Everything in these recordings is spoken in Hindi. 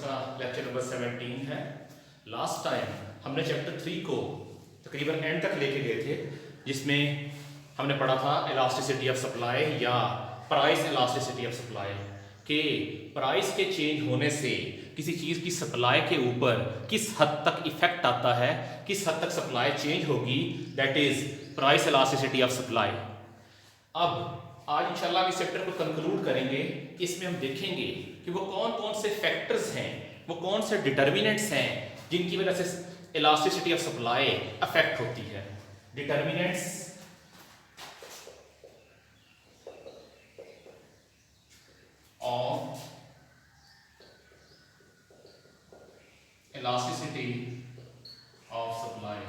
का लेक्चर नंबर 17 है। लास्ट टाइम हमने चैप्टर 3 को तकरीबन एंड तक लेके गए थे, जिसमें हमने पढ़ा था इलास्टिसिटी ऑफ सप्लाई या प्राइस इलास्टिसिटी ऑफ सप्लाई, कि प्राइस के चेंज होने से किसी चीज़ की सप्लाई के ऊपर किस हद तक इफेक्ट आता है, किस हद तक सप्लाई चेंज होगी, that is price elasticity of supply. अब आज इंशाल्लाह इस चैप्टर को कंक्लूड करेंगे। इसमें हम देखेंगे कि वो कौन कौन से फैक्टर्स हैं, वो कौन से डिटर्मिनेंट्स हैं जिनकी वजह से इलास्टिसिटी ऑफ सप्लाई अफेक्ट होती है। Determinants of elasticity of supply,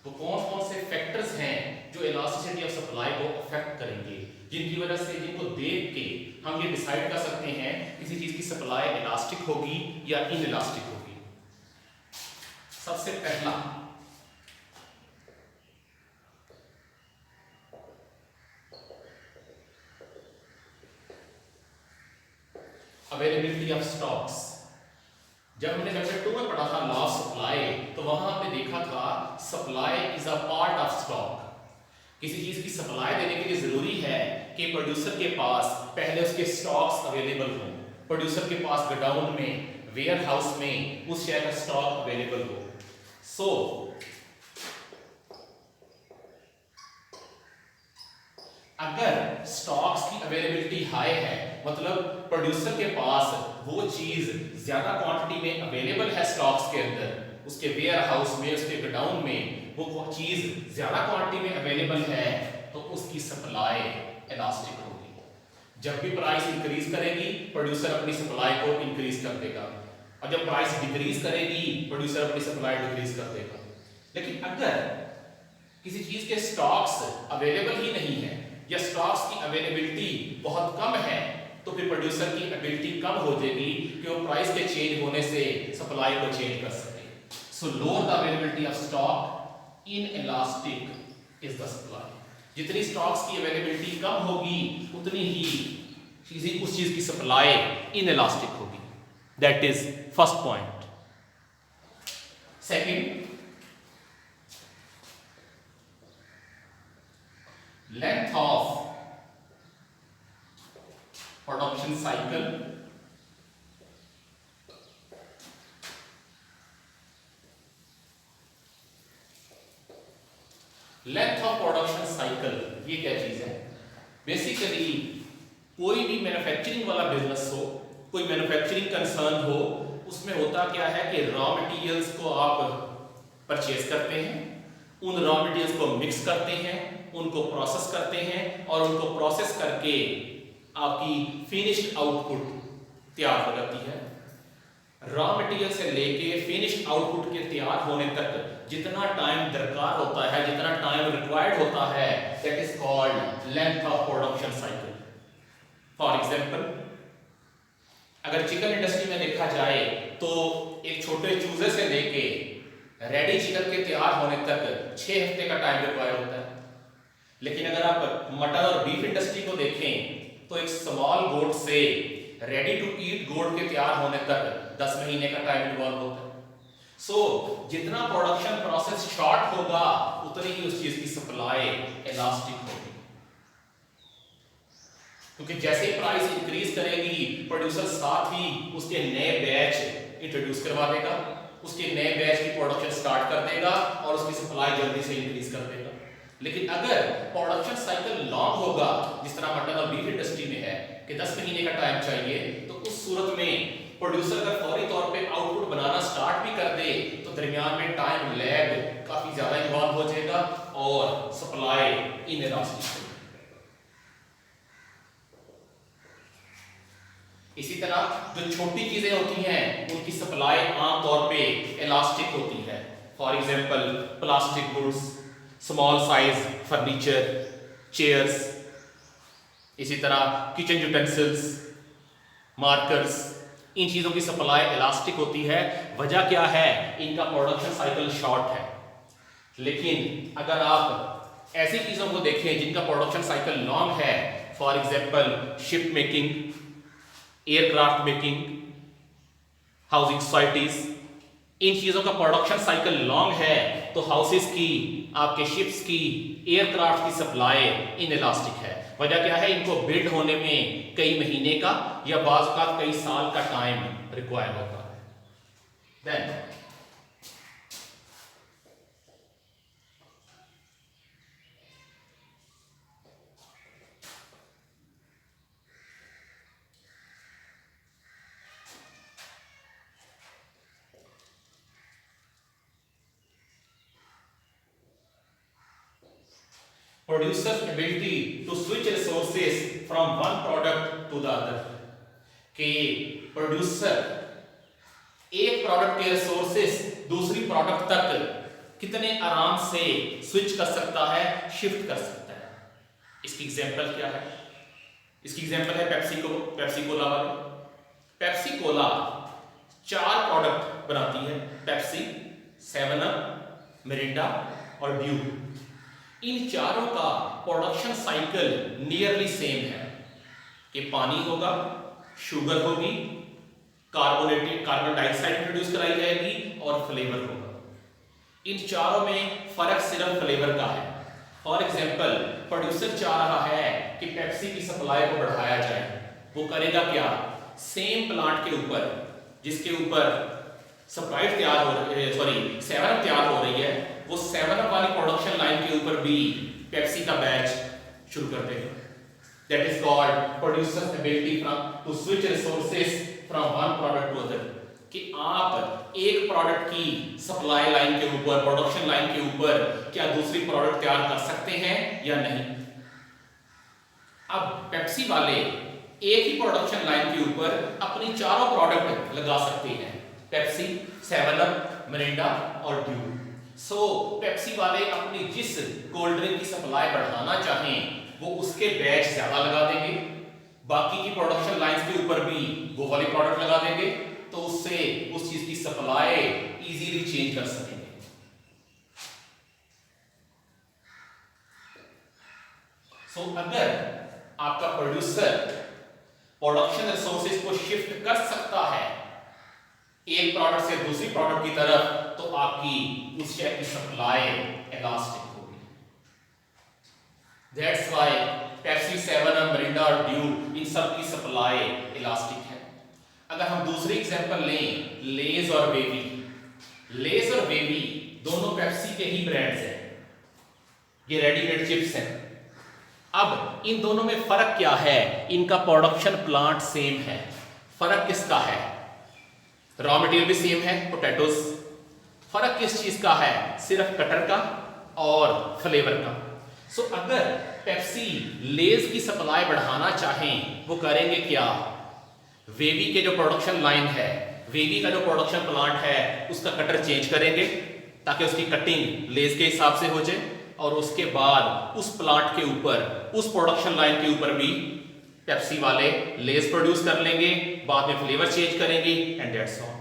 वो कौन कौन से फैक्टर्स हैं जो इलास्टिसिटी ऑफ सप्लाई को अफेक्ट करेंगे, जिनकी वजह से, जिनको देख के हम ये डिसाइड कर सकते हैं किसी चीज की सप्लाई इलास्टिक होगी या इनइलास्टिक होगी। सबसे पहला अवेलेबिलिटी ऑफ स्टॉक्स। जब हमने चैप्टर 2 में पढ़ा था लॉ ऑफ सप्लाई, तो वहां हमने देखा था supply is a part of stock. किसी चीज की सप्लाई देने के लिए जरूरी है कि प्रोड्यूसर के पास पहले उसके स्टॉक्स अवेलेबल हों, प्रोड्यूसर के पास गोडाउन में, वेयर हाउस में उस शेयर का स्टॉक अवेलेबल हो। सो अगर स्टॉक्स की अवेलेबिलिटी हाई है, मतलब प्रोड्यूसर के पास वो चीज ज्यादा क्वांटिटी में अवेलेबल है स्टॉक्स के अंदर, उसके वेयर हाउस में, उसके गोडाउन में वो चीज ज्यादा क्वांटिटी में अवेलेबल है, तो उसकी सप्लाई इलास्टिक होगी। जब भी प्राइस इंक्रीज करेगी, प्रोड्यूसर अपनी सप्लाई को इंक्रीज कर देगा, और जब प्राइस डिक्रीज करेगी, प्रोड्यूसर अपनी सप्लाई डिक्रीज कर देगा। लेकिन अगर किसी चीज के स्टॉक्स अवेलेबल ही नहीं है या स्टॉक्स की अवेलेबिलिटी बहुत कम है, तो फिर प्रोड्यूसर की एबिलिटी कम हो जाएगी कि वो प्राइस के चेंज होने से सप्लाई को चेंज कर सके। सो lower the availability of stock, inelastic is the supply. जितनी स्टॉक्स की अवेलेबिलिटी कम होगी, उतनी ही उस चीज की सप्लाई इनइलास्टिक होगी। That is first point. Second, length of production cycle, length of production cycle ये क्या चीज है? बेसिकली कोई भी मैन्युफैक्चरिंग वाला बिजनेस हो, कोई मैन्युफैक्चरिंग कंसर्न हो, उसमें होता क्या है कि रॉ मटेरियल्स को आप परचेज करते हैं, उन रॉ मटेरियल्स को मिक्स करते हैं, उनको प्रोसेस करते हैं, और उनको प्रोसेस करके आपकी फिनिश्ड आउटपुट तैयार हो जाती है। रॉ मटेरियल से लेके फिनिश्ड आउटपुट के तैयार होने तक जितना टाइम दरकार होता है, जितना टाइम रिक्वायर्ड होता है, that is called length of production cycle. For example, अगर चिकन इंडस्ट्री में देखा जाए तो एक छोटे चूजे से लेके रेडी चिकन के तैयार होने तक 6 हफ्ते का टाइम रिक्वायर होता है। लेकिन अगर आप मटन और बीफ इंडस्ट्री को देखें तो एक स्मॉल गोट से रेडी टू ईट गोट के तैयार होने तक 10 महीने का टाइम इन्वॉल्व होता है। सो जितना प्रोडक्शन प्रोसेस शॉर्ट होगा, उतनी ही उस चीज की सप्लाई इलास्टिक होगी। क्योंकि जैसे ही प्राइस इंक्रीज करेगी, प्रोड्यूसर साथ ही उसके नए बैच इंट्रोड्यूस करवा देगा, उसके नए बैच की प्रोडक्शन स्टार्ट कर देगा और उसकी सप्लाई जल्दी से इंक्रीज कर देगा। लेकिन अगर प्रोडक्शन साइकिल लॉन्ग होगा, जिस तरह मटन और बीफ इंडस्ट्री में है कि 10 महीने का टाइम चाहिए, तो उस सूरत में प्रोड्यूसर अगर फौरी तौर पे आउटपुट बनाना स्टार्ट भी कर दे, तो दरमियान में टाइम लैग काफी ज्यादा इन्वॉल्व हो जाएगा और सप्लाई इनइलास्टिक होगी। इसी तरह जो छोटी चीजें होती हैं, उनकी सप्लाई आमतौर पे इलास्टिक होती है। For example, plastic goods, small size furniture, chairs, इसी तरह किचन यूटेंसिल्स, मार्कर्स, इन चीजों की सप्लाई इलास्टिक होती है। वजह क्या है? इनका प्रोडक्शन साइकिल शॉर्ट है। लेकिन अगर आप ऐसी चीजों को देखें जिनका प्रोडक्शन साइकिल लॉन्ग है, for example ship making, aircraft making, housing societies, इन चीजों का प्रोडक्शन साइकिल लॉन्ग है, तो हाउसेस की, आपके शिप्स की, एयरक्राफ्ट की सप्लाई इनइलास्टिक है। वजह क्या है? इनको बिल्ड होने में कई महीने का या बाज़ औक़ात कई साल का टाइम रिक्वायर होता है। Then producer's ability to switch resources from one product to the other, कि प्रोड्यूसर एक प्रोडक्ट के रिसोर्सेस दूसरी प्रोडक्ट तक कितने आराम से स्विच कर सकता है, शिफ्ट कर सकता है। इसकी एग्जांपल क्या है? इसकी एग्जांपल है पेप्सी कोला वाले। पेप्सी कोला 4 प्रोडक्ट बनाती है, पेप्सी, 7 अप, मिरिंडा और ड्यू। इन चारों का प्रोडक्शन साइकिल नियरली सेम है कि पानी होगा, शुगर होगी, कार्बन डाइऑक्साइड इंट्रोड्यूस कराई जाएगी और फ्लेवर होगा। इन चारों में फर्क सिर्फ फ्लेवर का है। फॉर एग्जांपल, प्रोड्यूसर चाह रहा है कि पेप्सी की सप्लाई को बढ़ाया जाए। वो करेगा क्या? सेम प्लांट के ऊपर, जिसके ऊपर स्प्राइट तैयार हो रही है, सॉरी 7 अप तैयार हो रही है, वो 7 अप वाली प्रोडक्शन लाइन के ऊपर भी पेप्सी का बैच शुरू कर देगा। That is called producer's ability to switch resources from one product to other, कि आप एक प्रोडक्ट की सप्लाई लाइन के ऊपर, प्रोडक्शन लाइन के ऊपर क्या दूसरी प्रोडक्ट तैयार कर सकते हैं या नहीं। अब पेप्सी वाले एक ही प्रोडक्शन लाइन के ऊपर अपनी चारों प्रोडक्ट लगा सकते हैं, पेप्सी, 7 अप, मिरिंडा और ड्यू। सो पेप्सी वाले अपनी जिस कोल्ड ड्रिंक की सप्लाई बढ़ाना चाहें वो उसके बैच ज्यादा लगा देंगे, बाकी की प्रोडक्शन लाइंस के ऊपर भी वो वाली प्रोडक्ट लगा देंगे, तो उससे उस चीज की सप्लाई इजीली चेंज कर सकेंगे। सो अगर आपका प्रोड्यूसर प्रोडक्शन रिसोर्सेज को शिफ्ट कर सकता है एक प्रोडक्ट से दूसरी प्रोडक्ट की तरफ, तो आपकी उस शेयर की सप्लाई इलास्टिक होगी। That's why Pepsi, 7 up, Mirinda और ड्यू, इन सब की सप्लाई इलास्टिक है। अगर हम दूसरी एग्जांपल लें, लेज और बेबी। लेज और बेबी दोनों पेप्सी के ही ब्रांड्स हैं, ये रेडीमेड चिप्स हैं। अब इन दोनों में फर्क क्या है? इनका प्रोडक्शन प्लांट सेम है। फर्क किसका है? रॉ मटेरियल भी सेम है, पोटैटोज। फर्क किस चीज का है? सिर्फ कटर का और फ्लेवर का। सो अगर पेप्सी लेज की सप्लाई बढ़ाना चाहें, वो करेंगे क्या? वेवी के जो प्रोडक्शन लाइन है, वेवी का जो प्रोडक्शन प्लांट है, उसका कटर चेंज करेंगे ताकि उसकी कटिंग लेज के हिसाब से हो जाए, और उसके बाद उस प्लांट के ऊपर, उस प्रोडक्शन लाइन के ऊपर भी पेप्सी वाले लेज प्रोड्यूस कर लेंगे, बाद में फ्लेवर चेंज करेंगे, एंड दैट्स ऑल।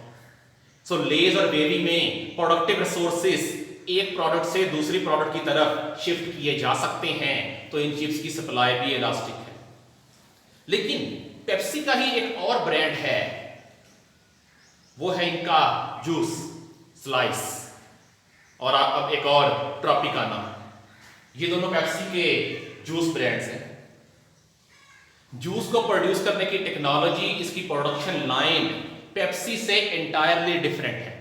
सो लेज और बेबी में प्रोडक्टिव रिसोर्सेज एक प्रोडक्ट से दूसरी प्रोडक्ट की तरफ शिफ्ट किए जा सकते हैं, तो इन चिप्स की सप्लाई भी इलास्टिक है। लेकिन पेप्सी का ही एक और ब्रांड है, वो है इनका जूस, स्लाइस, और अब एक और ट्रॉपिकाना। ये दोनों पेप्सी के जूस ब्रांड्स हैं। जूस को प्रोड्यूस करने की टेक्नोलॉजी, इसकी प्रोडक्शन लाइन पेप्सी से एंटायरली डिफरेंट है।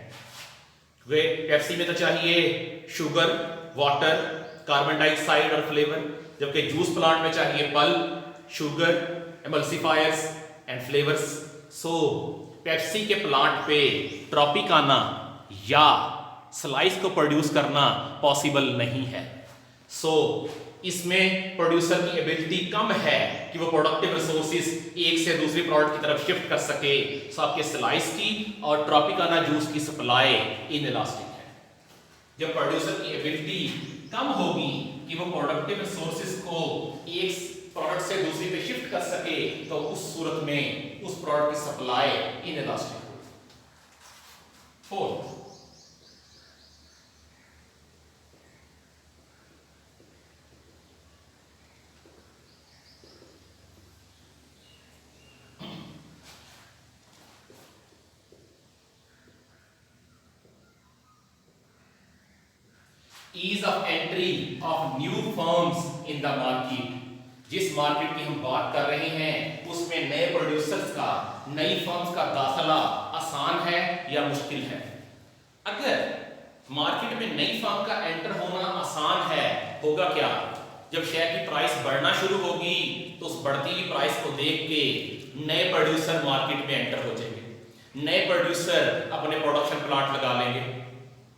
वे पेप्सी में तो चाहिए शुगर, वाटर, कार्बन डाइऑक्साइड और फ्लेवर, जबकि जूस प्लांट में चाहिए pulp, sugar, एमल्सिफायर्स and flavours. So Pepsi के प्लांट पे ट्रॉपिकाना या स्लाइस को प्रोड्यूस करना पॉसिबल नहीं है। सो इसमें प्रोड्यूसर की एबिलिटी कम है कि वो प्रोडक्टिव रिसोर्सेज एक से दूसरी प्रोडक्ट की तरफ शिफ्ट कर सके। सो आपके स्लाइस की और ट्रॉपिकाना जूस की सप्लाई इनइलास्टिक है। जब प्रोड्यूसर की एबिलिटी कम होगी कि वो प्रोडक्टिव रिसोर्सेज को एक प्रोडक्ट से दूसरी पे शिफ्ट कर सके, तो उस सूरत में उस प्रोडक्ट की सप्लाई इनइलास्टिक होगी। Fourth, ease of entry of new firms in the market. जिस मार्केट की हम बात कर रहे हैं उसमें नए प्रोड्यूसर्स का, नई फर्म्स का दाखिला आसान है या मुश्किल है। अगर मार्केट में नई फर्म का एंटर होना आसान है, होगा क्या, जब शेयर की प्राइस बढ़ना शुरू होगी तो उस बढ़ती हुई प्राइस को देख के नए प्रोड्यूसर मार्केट में एंटर हो जाएंगे। नए प्रोड्यूसर अपने प्रोडक्शन प्लांट लगा लेंगे,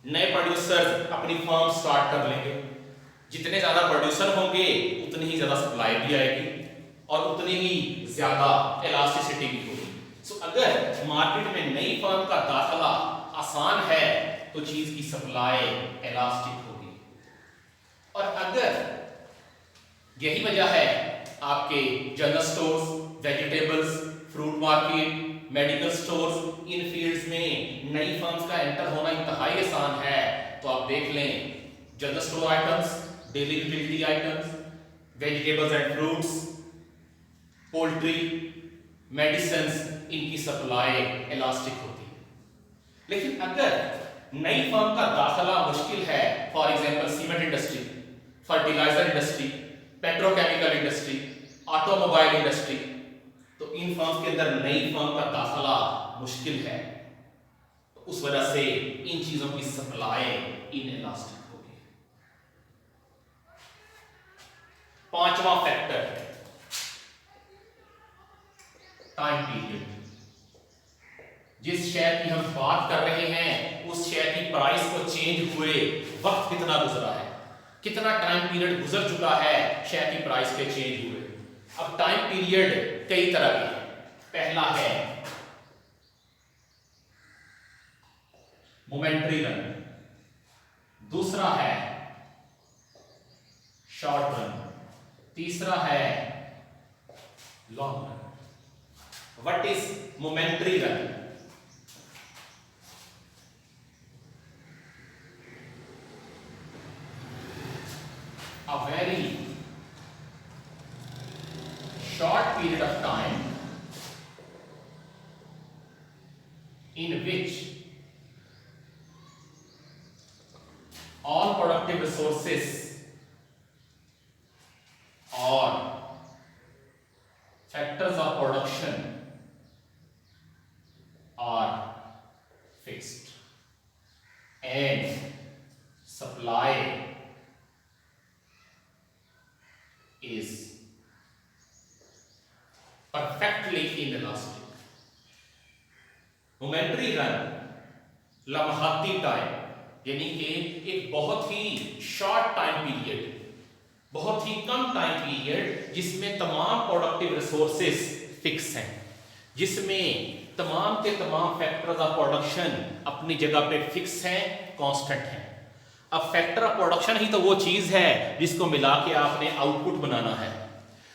नए प्रोड्यूसर अपनी फर्म स्टार्ट कर लेंगे। जितने ज्यादा प्रोड्यूसर होंगे उतनी ही ज्यादा सप्लाई भी आएगी और उतनी ही ज्यादा इलास्टिसिटी भी होगी। सो अगर मार्केट में नई फर्म का दाखिला आसान है तो चीज की सप्लाई इलास्टिक होगी। और अगर यही वजह है आपके general stores, vegetables, fruit market, medical stores, इन फील्ड्स में नई फर्म्स का एंटर होना इंतहाई आसान है, तो आप देख लें general store items, daily utility items, vegetables and fruits, poultry, medicines, इनकी सप्लाई इलास्टिक होती है। लेकिन अगर नई फर्म का दाखिला मुश्किल है, for example cement industry, fertiliser industry, petrochemical industry, automobile industry, तो इन फर्म्स के अंदर नई फर्म का दाखिला मुश्किल है, तो उस वजह से इन चीजों की सप्लाई इनइलास्टिक होगी। पांचवा फैक्टर, टाइम पीरियड। जिस शेयर की हम बात कर रहे हैं उस शेयर की प्राइस को चेंज हुए वक्त कितना गुजरा है, कितना टाइम पीरियड गुजर चुका है शेयर की प्राइस के चेंज हुए। अब टाइम पीरियड कई तरह के हैं। पहला है मोमेंट्री रन, दूसरा है शॉर्ट रन, तीसरा है long run. What is momentary run? A very short period of time in which all productive resources or factors of production are fixed and supply is perfectly inelastic. Momentary run लम्हाती टाइम, यानी कि एक बहुत ही शॉर्ट टाइम पीरियड, बहुत ही कम टाइम पीरियड जिसमें तमाम प्रोडक्टिव रिसोर्सेस फिक्स हैं, जिसमें तमाम के तमाम फैक्टर्स ऑफ प्रोडक्शन अपनी जगह पे फिक्स हैं, कांस्टेंट हैं। अब फैक्टर ऑफ प्रोडक्शन ही तो वो चीज है जिसको मिला के आपने आउटपुट बनाना है।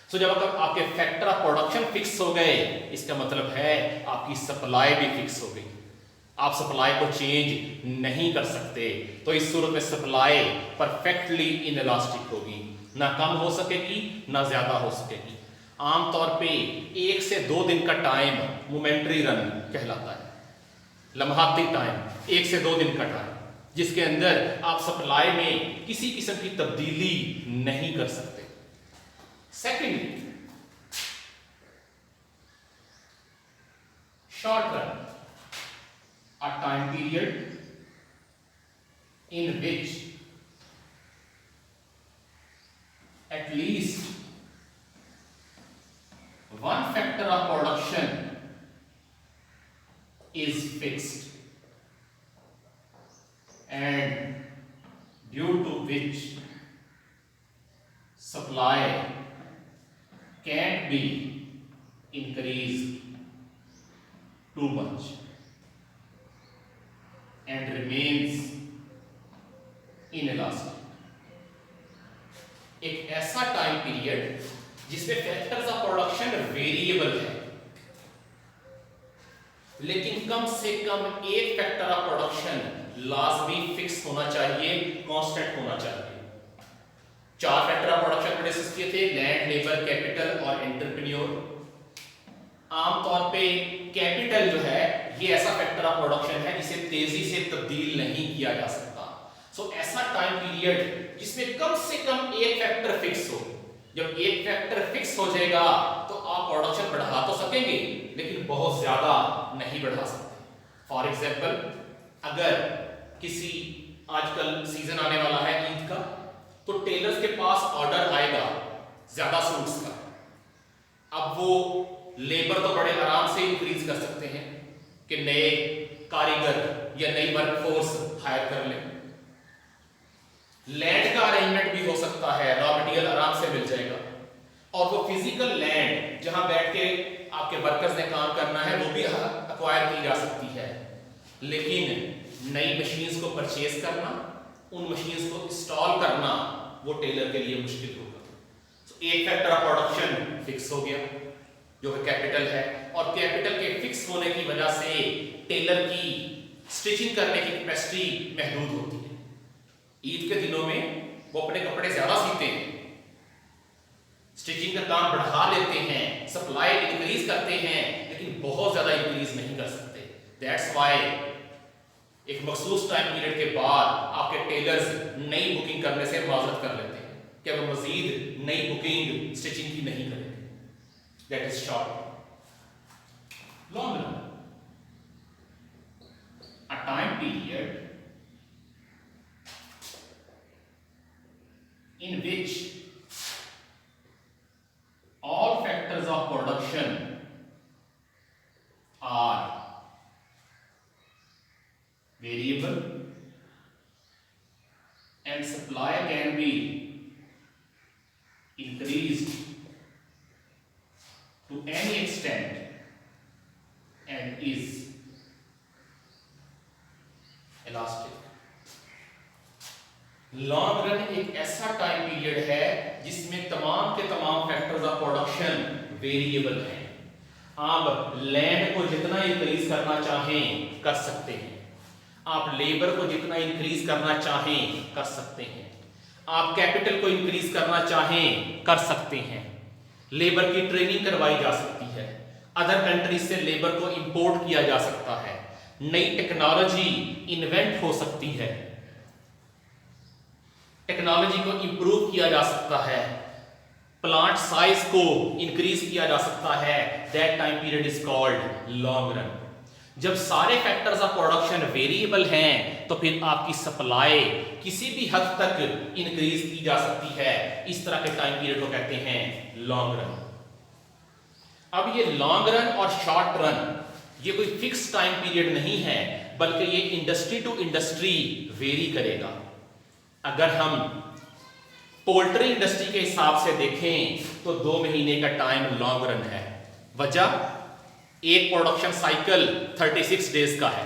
सो जब आपके फैक्टर ऑफ प्रोडक्शन फिक्स हो गए, इसका मतलब है आपकी सप्लाई भी फिक्स हो गई। आप सप्लाई को चेंज नहीं कर सकते, तो इस सूरत में सप्लाई परफेक्टली इनइलास्टिक होगी, ना कम हो सकेगी ना ज्यादा हो सकेगी। आमतौर पे 1 से 2 दिन का टाइम मोमेंट्री रन कहलाता है। लम्हाती टाइम 1 से 2 दिन का टाइम जिसके अंदर आप सप्लाई में किसी किस्म की तब्दीली नहीं कर सकते। Secondly, short run, a time period in which at least one factor of production is fixed and due to which supply can't be increased too much and remains inelastic. एक ऐसा टाइम पीरियड जिसमें फैक्टर्स ऑफ प्रोडक्शन वेरिएबल है, लेकिन कम से कम एक फैक्टर ऑफ प्रोडक्शन लाजमी फिक्स होना चाहिए, कांस्टेंट होना चाहिए। 4 फैक्टर ऑफ प्रोडक्शन में डिस्कस किए थे, लैंड, लेबर, कैपिटल और एंटरप्रेन्योर। आमतौर पे कैपिटल जो है ये ऐसा फैक्टर ऑफ प्रोडक्शन है जिसे तेजी से तब्दील नहीं किया जा सकता। सो ऐसा टाइम पीरियड जिसमें कम से कम एक फैक्टर फिक्स हो। जब एक फैक्टर फिक्स हो जाएगा तो आप प्रोडक्शन बढ़ा तो सकेंगे लेकिन बहुत ज्यादा नहीं बढ़ा सकते। फॉर एग्जाम्पल, अगर किसी आजकल सीजन आने वाला है ईद का, तो टेलर्स के पास ऑर्डर आएगा ज्यादा सूट्स का। अब वो लेबर तो बड़े आराम से इंक्रीज कर सकते हैं कि नए कारीगर या नई वर्कफोर्स हायर कर लें। लैंड का अरेंजमेंट भी हो सकता है, रॉ मटेरियल आराम से मिल जाएगा, और वो फिजिकल लैंड जहां बैठ के आपके वर्कर्स ने काम करना है वो भी अक्वायर की जा सकती है। लेकिन नई मशीन्स को परचेज करना, उन मशीन्स को इंस्टॉल करना वो टेलर के लिए मुश्किल होगा। तो एक फैक्टर ऑफ प्रोडक्शन फिक्स हो गया जो कि कैपिटल है, और कैपिटल के फिक्स होने की वजह से टेलर की स्टिचिंग करने की कैपेसिटी महदूद होती है। ईद के दिनों में वो अपने कपड़े ज्यादा सीते हैं, स्टिचिंग का काम बढ़ा लेते हैं, सप्लाई इंक्रीज करते हैं, लेकिन बहुत ज्यादा इंक्रीज नहीं कर सकते। दैट्स व्हाई एक मखसूस टाइम पीरियड के बाद आपके टेलर्स नई बुकिंग करने से माजरत कर लेते हैं कि वो मजीद नई बुकिंग स्टिचिंग की नहीं करेंगे। That is short. Long run, a time period in which all factors of production are variable and supply can be increased to any extent and is elastic। Long run एक ऐसा टाइम पीरियड है जिसमें तमाम के तमाम फैक्टर्स ऑफ प्रोडक्शन वेरिएबल हैं। आप लैंड को जितना इंक्रीज करना चाहें कर सकते हैं, आप लेबर को जितना इंक्रीज करना चाहें कर सकते हैं, आप कैपिटल को इंक्रीज करना चाहें कर सकते हैं, लेबर की ट्रेनिंग करवाई जा सकती है, अदर कंट्रीज से लेबर को इंपोर्ट किया जा सकता है, नई टेक्नोलॉजी इन्वेंट हो सकती है, टेक्नोलॉजी को इंप्रूव किया जा सकता है, प्लांट साइज को इंक्रीज किया जा सकता है। That time period is called long run. जब सारे फैक्टर्स ऑफ प्रोडक्शन वेरिएबल हैं तो फिर आपकी सप्लाई किसी भी हद तक इंक्रीज की जा सकती है। इस तरह के टाइम पीरियड को कहते हैं लॉन्ग रन। अब ये लॉन्ग रन और शॉर्ट रन ये कोई फिक्स टाइम पीरियड नहीं है, बल्कि ये इंडस्ट्री टू इंडस्ट्री वेरी करेगा। अगर हम पोल्ट्री इंडस्ट्री के हिसाब से देखें तो 2 महीने का टाइम लॉन्ग रन है। वजह, एक प्रोडक्शन साइकिल 36 डेज का है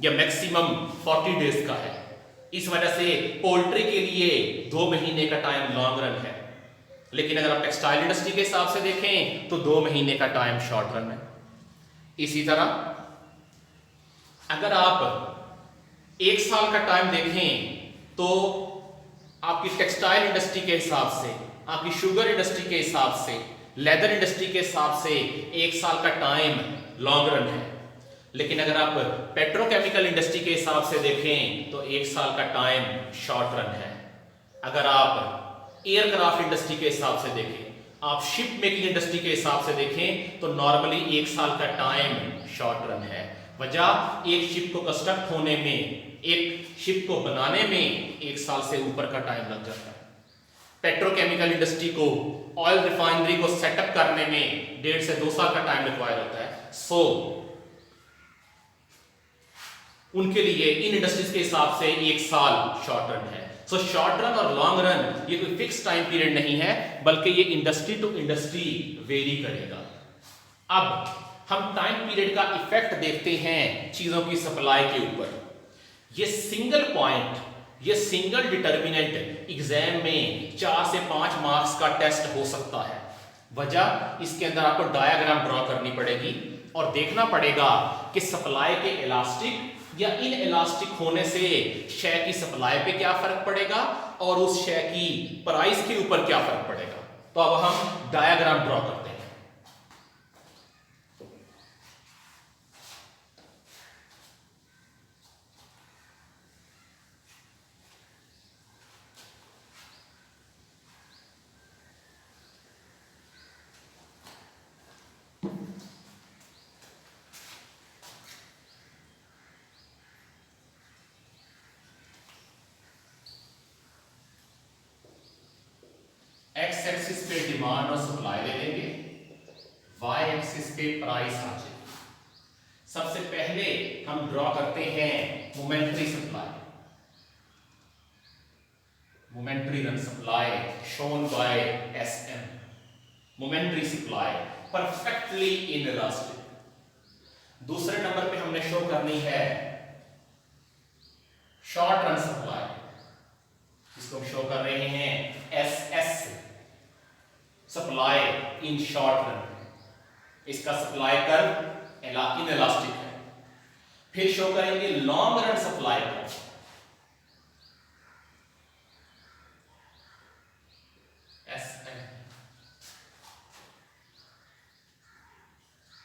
या मैक्सिमम 40 डेज का है। इस वजह से पोल्ट्री के लिए 2 महीने का टाइम लॉन्ग रन है। लेकिन अगर आप टेक्सटाइल इंडस्ट्री के हिसाब से देखें तो 2 महीने का टाइम शॉर्ट रन है। इसी तरह अगर आप 1 साल का टाइम देखें तो आपकी टेक्सटाइल इंडस्ट्री के हिसाब से, आपकी शुगर इंडस्ट्री के हिसाब से, लेदर इंडस्ट्री के हिसाब से 1 साल का टाइम लॉन्ग रन है। लेकिन अगर आप पेट्रोकेमिकल इंडस्ट्री के हिसाब से देखें तो 1 साल का टाइम शॉर्ट रन है। अगर आप एयरक्राफ्ट इंडस्ट्री के हिसाब से देखें, आप शिप मेकिंग इंडस्ट्री के हिसाब से देखें तो नॉर्मली 1 साल का टाइम शॉर्ट रन है। वजह, एक शिप को कंस्ट्रक्ट होने में, एक शिप को बनाने में 1 साल से ऊपर का टाइम लग जाता है। पेट्रोकेमिकल इंडस्ट्री को, ऑयल रिफाइनरी को सेटअप करने में 1.5 से 2 साल का टाइम रिक्वायर होता है। सो उनके लिए इन इंडस्ट्रीज के हिसाब से 1 साल शॉर्ट रन है। सो शॉर्ट रन और लॉन्ग रन ये कोई फिक्स टाइम पीरियड नहीं है, बल्कि ये इंडस्ट्री टू इंडस्ट्री वेरी करेगा। अब हम टाइम पीरियड का इफेक्ट देखते हैं चीजों की सप्लाई के ऊपर। ये सिंगल पॉइंट, ये सिंगल डिटर्मिनेंट एग्जाम में 4 से 5 मार्क्स का टेस्ट हो सकता है। वजह, इसके अंदर आपको डायग्राम ड्रॉ करनी पड़ेगी और देखना पड़ेगा कि सप्लाई के इलास्टिक या इन इलास्टिक होने से शय की सप्लाई पे क्या फर्क पड़ेगा और उस शय की प्राइस के ऊपर क्या फर्क पड़ेगा। तो अब हम डायग्राम ड्रॉ करते हैं। डिमांड और सप्लाई ले लेंगे, y एक्सिस पे प्राइस आ जाएगी। सबसे पहले हम ड्रॉ करते हैं momentary supply, momentary run supply shown by SM, momentary supply perfectly inelastic. दूसरे नंबर पे हमने शो करनी है शॉर्ट रन सप्लाई, इसको शो कर रहे हैं SS, supply in short run. इसका सप्लाई कर्व इनइलास्टिक है। फिर शो करेंगे long run supply curve, SM।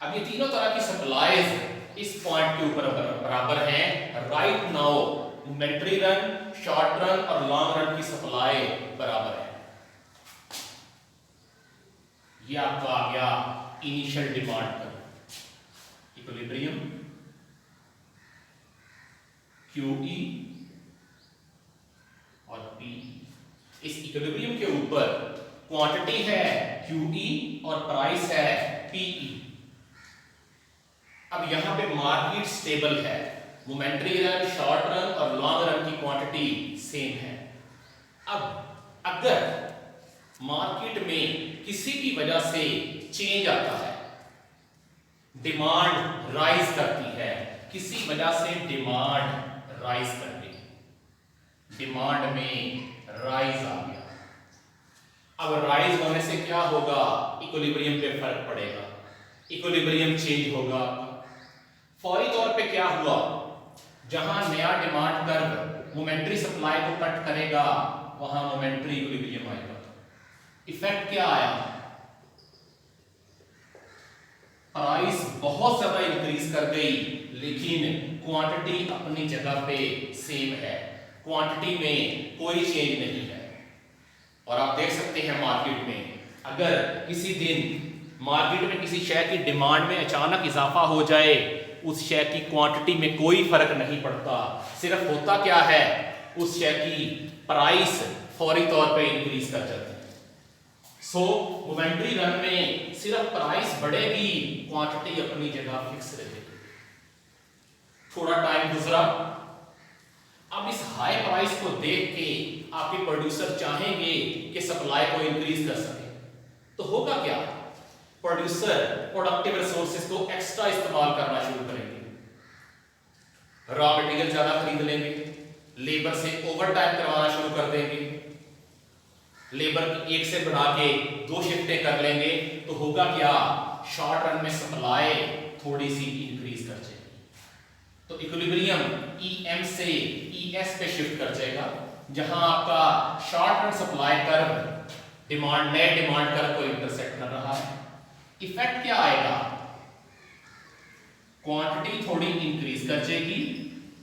अब ये तीनों तरह की सप्लाईज इस पॉइंट के ऊपर बराबर हैं। Right now momentary run, short run और लॉन्ग रन की सप्लाई बराबर है। ये आपका आ गया initial demand curve, equilibrium QE और P। इस इक्विलिब्रियम के ऊपर क्वांटिटी है QE और प्राइस है PE। अब यहां पे मार्केट स्टेबल है, मोमेंट्री रन, शॉर्ट रन और लॉन्ग रन की क्वांटिटी सेम है। अब अगर मार्केट में किसी भी वजह से चेंज आता है, डिमांड राइज करती है, किसी वजह से डिमांड राइज कर गई, डिमांड में राइज आ गया। अब राइज होने से क्या होगा, इक्विलिब्रियम पे फर्क पड़ेगा, इक्विलिब्रियम चेंज होगा। फौरी तौर पे क्या हुआ, जहां नया डिमांड कर्व मोमेंट्री सप्लाई को कट करेगा वहां मोमेंट्री इक्विलिब्रियम आएगा। इफेक्ट क्या आया, प्राइस बहुत ज्यादा इंक्रीज कर गई लेकिन क्वांटिटी अपनी जगह पे सेम है, क्वांटिटी में कोई चेंज नहीं है। और आप देख सकते हैं मार्केट में अगर किसी दिन मार्केट में किसी शेयर की डिमांड में अचानक इजाफा हो जाए, उस शेयर की क्वांटिटी में कोई फर्क नहीं पड़ता, सिर्फ होता क्या है, उस शेयर की प्राइस फौरी तौर पे इंक्रीज कर जाती है। सो मोमेंट्री रन में सिर्फ प्राइस बढ़ेगी, क्वांटिटी अपनी जगह फिक्स रहेगी। थोड़ा टाइम गुजरा, अब इस हाई प्राइस को देख के आपके प्रोड्यूसर चाहेंगे कि सप्लाई को इंक्रीज कर सके, तो होगा क्या, प्रोड्यूसर प्रोडक्टिव रिसोर्सेज को एक्स्ट्रा इस्तेमाल करना शुरू करेंगे, रॉ मटेरियल ज्यादा खरीद लेंगे, लेबर से ओवर टाइम करवाना शुरू कर देंगे, लेबर की एक से बढ़ा के 2 शिफ्टें कर लेंगे। तो होगा क्या, शॉर्ट रन में सप्लाई थोड़ी सी इंक्रीज कर जाएगी, तो इक्विलिब्रियम EM से ES पे शिफ्ट कर जाएगा, जहां आपका short run supply curve demand नए डिमांड कर्व को इंटरसेक्ट कर रहा है। इफेक्ट क्या आएगा, क्वांटिटी थोड़ी इंक्रीज कर जाएगी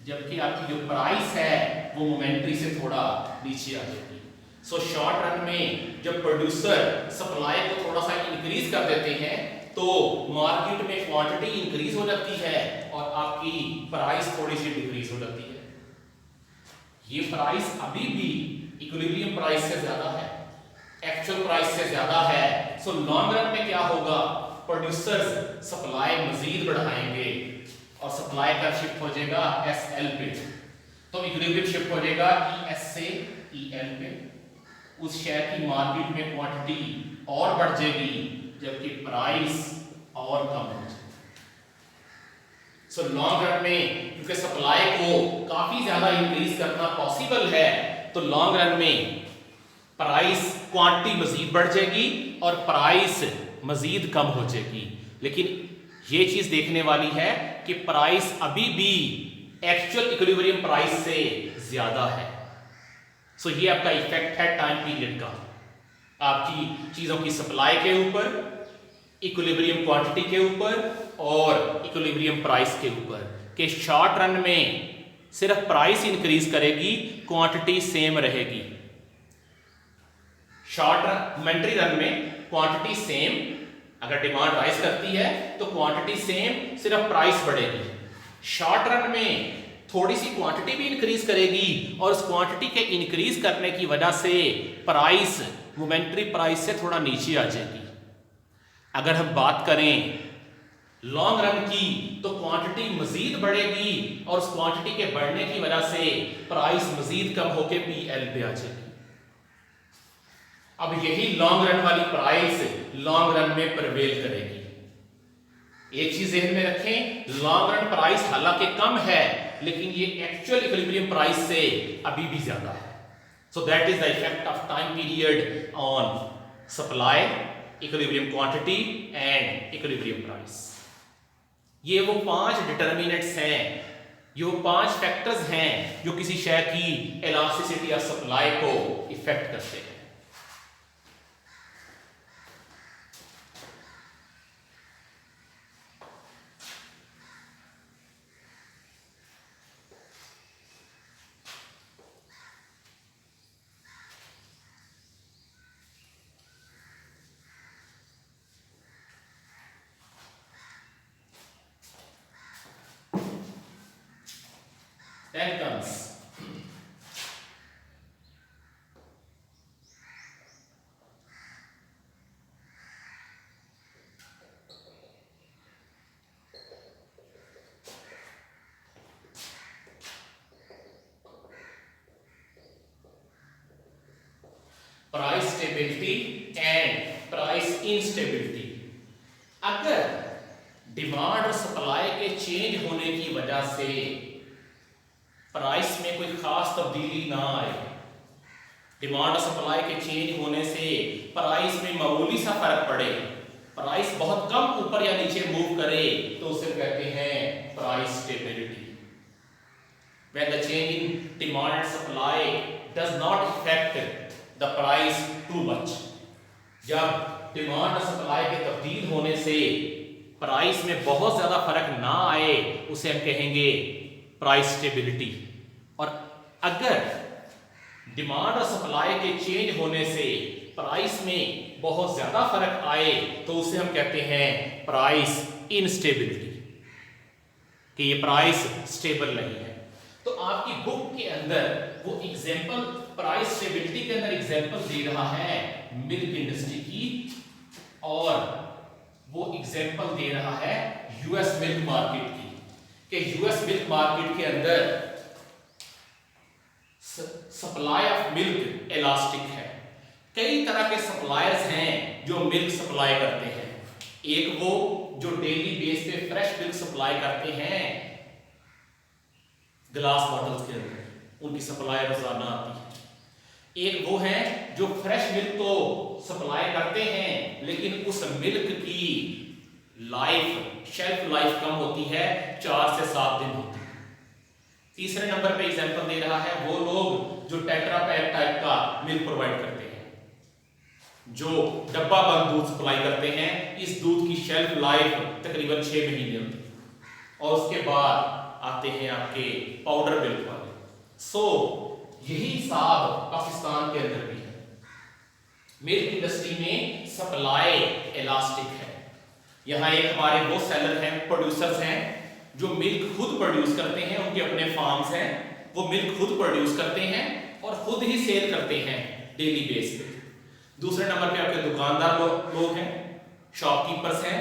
जबकि आपकी जो प्राइस है वो मोमेंट्री से थोड़ा नीचे आ जाएगी। सो शॉर्ट रन में जब प्रोड्यूसर सप्लाई को थोड़ा सा इंक्रीज कर देते हैं तो मार्केट में क्वांटिटी इंक्रीज हो जाती है और आपकी प्राइस थोड़ी सी डिक्रीज हो जाती है। ये प्राइस अभी भी इक्विलिब्रियम प्राइस से ज्यादा है, एक्चुअल प्राइस से ज्यादा है। सो लॉन्ग रन में क्या होगा, प्रोड्यूसर्स सप्लाई मजीद बढ़ाएंगे और सप्लाई का शिफ्ट हो जाएगा SL पे, तो इक्विलिब्रियम शिफ्ट हो जाएगा ES से EL पे। उस शेयर की मार्केट में क्वांटिटी और बढ़ जाएगी जबकि प्राइस और कम हो जाएगी। सो लॉन्ग रन में क्योंकि सप्लाई को काफी ज्यादा इंक्रीज करना पॉसिबल है, तो लॉन्ग रन में प्राइस क्वांटिटी मजीद बढ़ जाएगी और प्राइस मजीद कम हो जाएगी। लेकिन ये चीज देखने वाली है कि प्राइस अभी भी एक्चुअल इक्विलिब्रियम प्राइस से ज्यादा है। सो ये आपका इफेक्ट है टाइम पीरियड का, आपकी चीजों की सप्लाई के ऊपर, इक्विलिब्रियम क्वांटिटी के ऊपर और इक्विलिब्रियम प्राइस के ऊपर, कि शॉर्ट रन में सिर्फ प्राइस इंक्रीज करेगी, क्वांटिटी सेम रहेगी। शॉर्ट रन मोमेंट्री रन में क्वांटिटी सेम, अगर डिमांड राइज करती है तो क्वांटिटी सेम, सिर्फ प्राइस बढ़ेगी। शॉर्ट रन में थोड़ी सी क्वांटिटी भी इंक्रीज करेगी और उस क्वांटिटी के इंक्रीज करने की वजह से प्राइस मोमेंट्री प्राइस से थोड़ा नीचे आ जाएगी। अगर हम बात करें लॉन्ग रन की तो क्वांटिटी मजीद बढ़ेगी और उस क्वांटिटी के बढ़ने की वजह से प्राइस मजीद कम होकर पीएल पे आ जाएगी। अब यही लॉन्ग रन वाली प्राइस लॉन्ग रन में प्रिवेल करेगी। एक चीज ध्यान में रखें, लॉन्ग रन प्राइस हालांकि कम है लेकिन ये एक्चुअल इक्विलिब्रियम प्राइस से अभी भी ज्यादा है। So that is the effect of time period on supply, equilibrium quantity and equilibrium price. ये वो 5 डिटर्मिनेंट्स हैं, ये वो 5 फैक्टर्स हैं जो किसी शय की इलास्टिसिटी ऑफ सप्लाई को इफेक्ट करते हैं। Then comes price stability and price instability. अगर डिमांड और सप्लाई के चेंज होने की वजह से प्राइस में कोई खास तब्दीली ना आए, डिमांड और सप्लाई के चेंज होने से प्राइस में मामूली सा फर्क पड़े, प्राइस बहुत कम ऊपर या नीचे मूव करे, तो उसे कहते हैं price stability. When the change in demand and supply does not affect the price too much, जब डिमांड और सप्लाई के तब्दील होने से प्राइस में बहुत ज्यादा फर्क ना आए, उसे हम कहेंगे प्राइस स्टेबिलिटी। और अगर डिमांड और सप्लाई के चेंज होने से प्राइस में बहुत ज्यादा फर्क आए, तो उसे हम कहते हैं प्राइस इनस्टेबिलिटी, कि ये प्राइस स्टेबल नहीं है। तो आपकी बुक के अंदर वो एग्जांपल प्राइस स्टेबिलिटी के अंदर एग्जांपल दे रहा है मिल्क इंडस्ट्री की, और वो एग्जांपल दे रहा है यूएस मिल्क मार्केट की, कि यूएस मिल्क मार्केट के अंदर सप्लाई ऑफ मिल्क इलास्टिक है। कई तरह के सप्लायर्स हैं जो मिल्क सप्लाई करते हैं। एक वो जो डेली बेस पे फ्रेश मिल्क सप्लाई करते हैं ग्लास बॉटल्स के अंदर, उनकी सप्लाई रोजाना आती है। एक वो है जो फ्रेश मिल्क तो सप्लाई करते हैं लेकिन उस मिल्क की लाइफ, शेल्फ लाइफ कम होती है, 4 से 7 दिन होती है। तीसरे नंबर पे एग्जांपल दे रहा है वो लोग जो टेट्रा पैक टाइप का मिल्क प्रोवाइड करते हैं, जो डब्बा बंद दूध सप्लाई करते हैं। इस दूध की शेल्फ लाइफ तकरीबन 6 महीने होती है, और उसके बाद आते हैं आपके पाउडर मिल्क वाले। सो यही हिसाब पाकिस्तान के अंदर भी है। मिल्क इंडस्ट्री में सप्लाई इलास्टिक है। यहाँ एक हमारे वो सेलर हैं, प्रोड्यूसर्स हैं जो मिल्क खुद प्रोड्यूस करते हैं, उनके अपने फार्म्स हैं, वो मिल्क खुद प्रोड्यूस करते हैं और खुद ही सेल करते हैं डेली बेस पे। दूसरे नंबर पे आपके दुकानदार लोग हैं, शॉपकीपर्स हैं,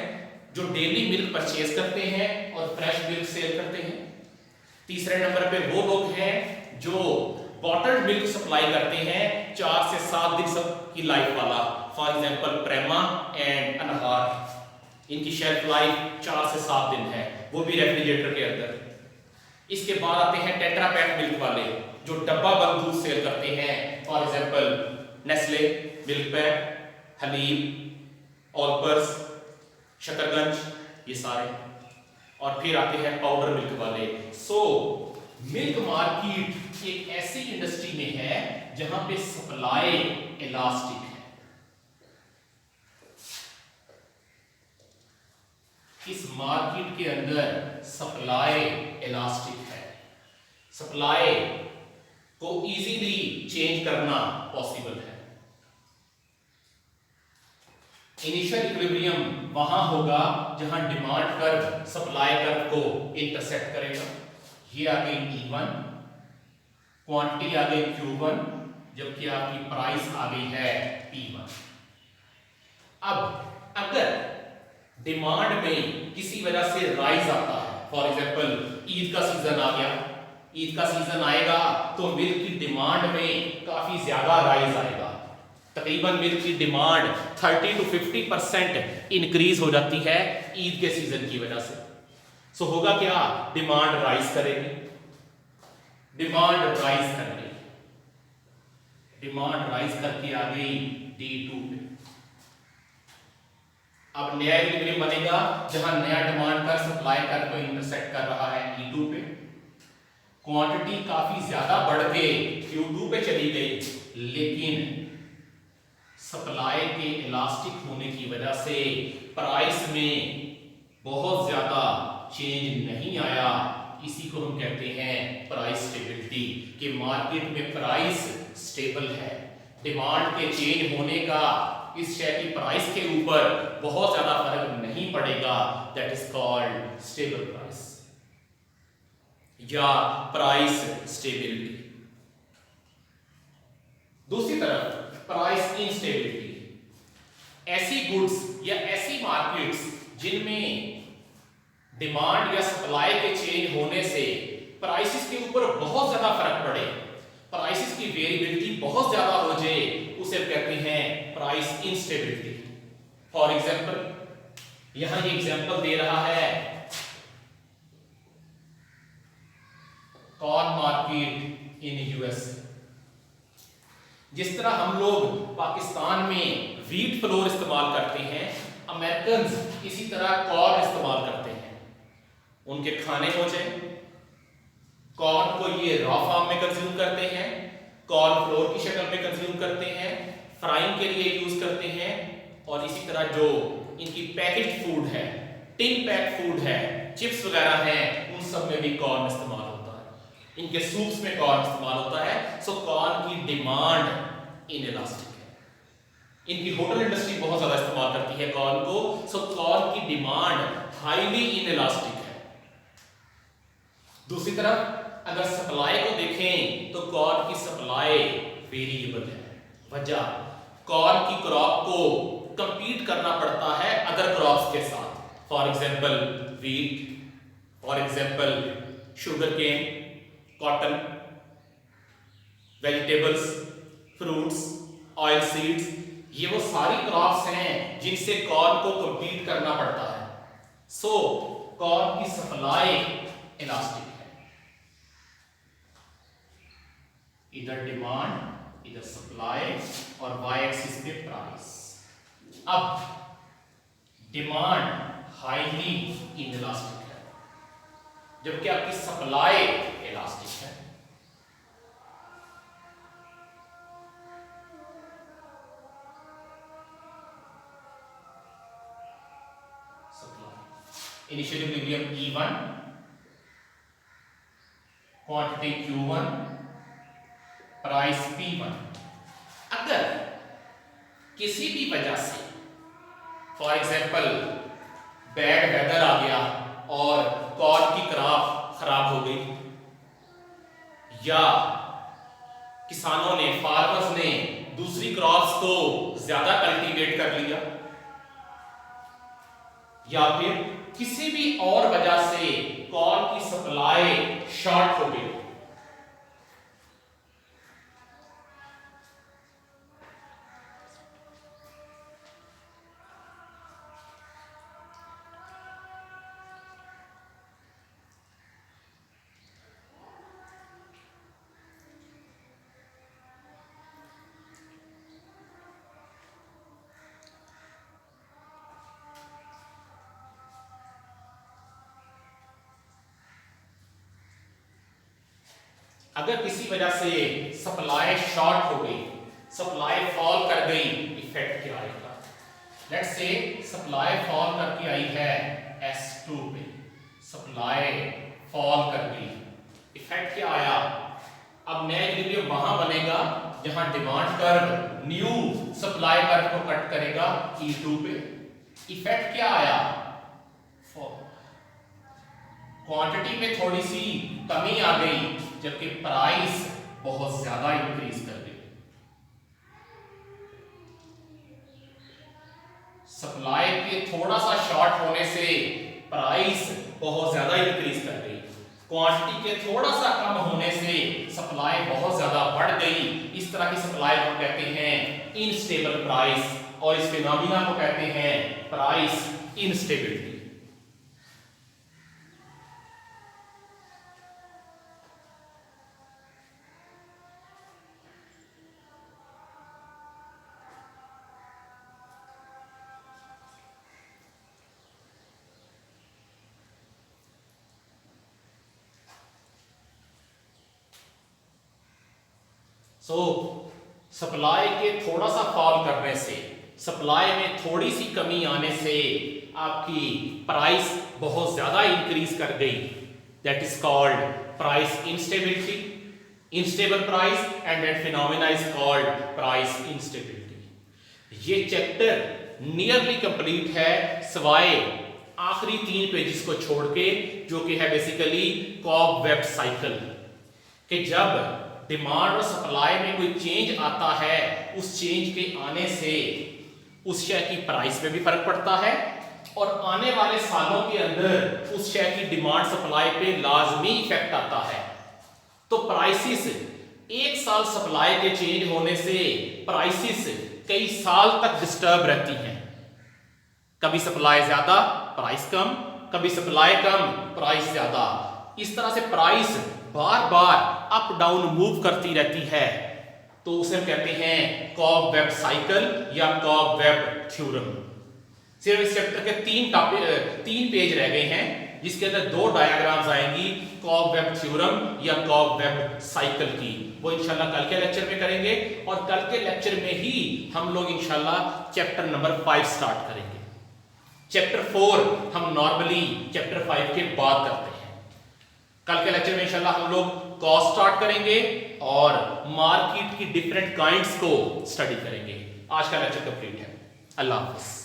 जो डेली मिल्क परचेज करते हैं और फ्रेश मिल्क सेल करते हैं। तीसरे नंबर पे वो लोग हैं जो बॉटल्ड मिल्क सप्लाई करते हैं 4 से 7 दिन की लाइफ वाला, फॉर एग्जांपल प्रेमा एंड अनहार, इनकी शेल्फ लाइफ 4 से 7 दिन है, वो भी रेफ्रिजरेटर के अंदर। इसके बाद आते हैं टेट्रा पैक मिल्क वाले जो डब्बा बंद दूध सेल करते हैं, for example Nestle milk pack, Haleeb, Olpers, Shakarganj, ये सारे। और फिर आते हैं पाउडर मिल्क वाले। सो मिल्क मार्केट एक ऐसी इंडस्ट्री में है जहां पे सप्लाई इलास्टिक है। इस मार्केट के अंदर सप्लाई इलास्टिक है, सप्लाई को इजीली चेंज करना पॉसिबल है। इनिशियल इक्विलिब्रियम वहां होगा जहां डिमांड कर्व सप्लाई कर्व को इंटरसेक्ट करेगा। ये आ गई E1, क्वांटिटी आ गई Q1 जबकि आपकी प्राइस आ गई है P1। अब अगर डिमांड में किसी वजह से राइज आता है, फॉर एग्जांपल ईद का सीजन आ गया, ईद का सीजन आएगा तो मिल्क की डिमांड में काफी ज्यादा राइज आएगा, तकरीबन मिल्क की डिमांड 30 to 50% इंक्रीज हो जाती है ईद के सीजन की वजह से। सो होगा क्या, डिमांड राइज करेगी, डिमांड राइज कर गई, डिमांड राइज करके आ गई D2 पे। अब नया इक्विलिब्रियम बनेगा जहां नया डिमांड कर सप्लाई कर को इंटरसेक्ट कर रहा है E2 पे। क्वांटिटी काफी ज्यादा बढ़ के Q2 पे चली गई, लेकिन सप्लाई के इलास्टिक होने की वजह से प्राइस में बहुत ज्यादा चेंज नहीं आया। इसी को हम कहते हैं प्राइस स्टेबिलिटी, कि मार्केट में प्राइस स्टेबल है, डिमांड के चेंज होने का इस शेयर की प्राइस के ऊपर बहुत ज्यादा फर्क नहीं पड़ेगा। That is called stable price या प्राइस स्टेबिलिटी। दूसरी तरफ प्राइस इंस्टेबिलिटी, ऐसी गुड्स या ऐसी मार्केट्स जिनमें डिमांड या सप्लाई के चेंज होने से प्राइसेस के ऊपर बहुत ज्यादा फर्क पड़े, प्राइसेस की वेरिएबिलिटी बहुत ज्यादा हो जाए, उसे कहते हैं प्राइस इंस्टेबिलिटी। फॉर एग्जांपल यहां ये एग्जांपल दे रहा है कॉर्न मार्केट इन यूएसए। जिस तरह हम लोग पाकिस्तान में व्हीट फ्लोर इस्तेमाल करते हैं, अमेरिकन इसी तरह कॉर्न इस्तेमाल करते हैं। उनके खाने हो जाए, कॉर्न को ये रॉ फॉर्म में कंज्यूम करते हैं, कॉर्न फ्लोर की शक्ल में कंज्यूम करते हैं, फ्राइंग के लिए यूज करते हैं, और इसी तरह जो इनकी पैकेज्ड फूड है, टिन पैक फूड है, चिप्स वगैरह हैं, उन सब में भी कॉर्न इस्तेमाल होता है। इनके सूप्स में कॉर्न इस्तेमाल होता है। सो कॉर्न की डिमांड इनइलास्टिक है। इनकी होटल इंडस्ट्री बहुत ज्यादा इस्तेमाल करती है कॉर्न को। सो कॉर्न की डिमांड हाईली इनइलास्टिक है। दूसरी तरफ अगर सप्लाई को देखें तो कॉर्न की सप्लाई वेरिएबल है। वजह, कॉर्न की क्रॉप को कंपीट करना पड़ता है अदर क्रॉप्स के साथ। For example wheat, for example sugar cane, cotton, vegetables, fruits, oil seeds, ये वो सारी क्रॉप्स हैं जिनसे कॉर्न को कंपीट करना पड़ता है। सो कॉर्न की सप्लाई इलास्टिक है, इधर डिमांड इधर सप्लाई और वाई एक्सिस पे प्राइस। अब डिमांड हाईली इनइलास्टिक है जबकि आपकी सप्लाई इलास्टिक है। Initial equilibrium E1, quantity Q1, price P1। अगर किसी भी वजह से फॉर एग्जांपल बैड वेदर आ गया और कॉर्न की क्रॉप खराब हो गई, या किसानों ने, फार्मर्स ने दूसरी क्रॉप्स को ज्यादा कल्टीवेट कर लिया, या फिर किसी भी और वजह से कॉर्न की सप्लाई शॉर्ट हो गई, अगर किसी वजह से सप्लाई शॉर्ट हो गई, सप्लाई फॉल कर गई, इफेक्ट क्या आएगा? लेट्स से सप्लाई फॉल करके आई है S2 पे, सप्लाई फॉल कर गई, इफेक्ट क्या आया? अब नया इक्विलिब्रियम वहां बनेगा जहां demand curve new supply curve को कट करेगा E2 पे। इफेक्ट क्या आया? क्वांटिटी में थोड़ी सी कमी आ गई जबकि प्राइस बहुत ज्यादा इंक्रीज कर गई। सप्लाई के थोड़ा सा शॉर्ट होने से प्राइस बहुत ज्यादा इंक्रीज कर गई, क्वांटिटी के थोड़ा सा कम होने से सप्लाई बहुत ज्यादा बढ़ गई। इस तरह की सप्लाई को कहते हैं इनस्टेबल प्राइस, और इस फिनोमिना को कहते हैं प्राइस इनस्टेबिलिटी। सप्लाई के थोड़ा सा फॉल करने से, सप्लाई में थोड़ी सी कमी आने से आपकी प्राइस बहुत ज्यादा इंक्रीज कर गई, that is called price instability, instable price, and that phenomena is called price instability. ये चैप्टर नियरली कंप्लीट है सिवाय आखिरी 3 पेजेस को छोड़ के, जो कि है बेसिकली कॉब-वेब साइकिल, कि जब डिमांड और सप्लाई में कोई चेंज आता है, उस चेंज के आने से उस शेयर की प्राइस में भी फर्क पड़ता है, और आने वाले सालों के अंदर उस शेयर की डिमांड सप्लाई पे लाजमी इफेक्ट आता है। तो प्राइसेस, एक साल सप्लाई के चेंज होने से प्राइसेस कई साल तक डिस्टर्ब रहती हैं। कभी सप्लाई ज्यादा प्राइस कम, कभी सप्लाई कम प्राइस ज्यादा, इस तरह से प्राइस बार बार अप डाउन मूव करती रहती है। तो उसे हम कहते हैं कॉब-वेब साइकिल या कॉब-वेब थ्योरम। सिर्फ इस चैप्टर के 3 पेज रह गए हैं, जिसके अंदर 2 डायग्राम्स आएंगी कॉब-वेब थ्योरम या कॉब-वेब साइकिल की। वो इंशाल्लाह कल के लेक्चर में करेंगे, और कल के लेक्चर में ही हम लोग इंशाल्लाह चैप्टर नंबर 5 स्टार्ट करेंगे। चैप्टर 4 हम नॉर्मली चैप्टर 5 के बाद करते हैं। कल के लेक्चर में इंशाल्लाह हम लोग कॉस्ट स्टार्ट करेंगे और मार्केट की डिफरेंट काइंड्स को स्टडी करेंगे। आज का लेक्चर कंप्लीट है। अल्लाह हाफ़िज़।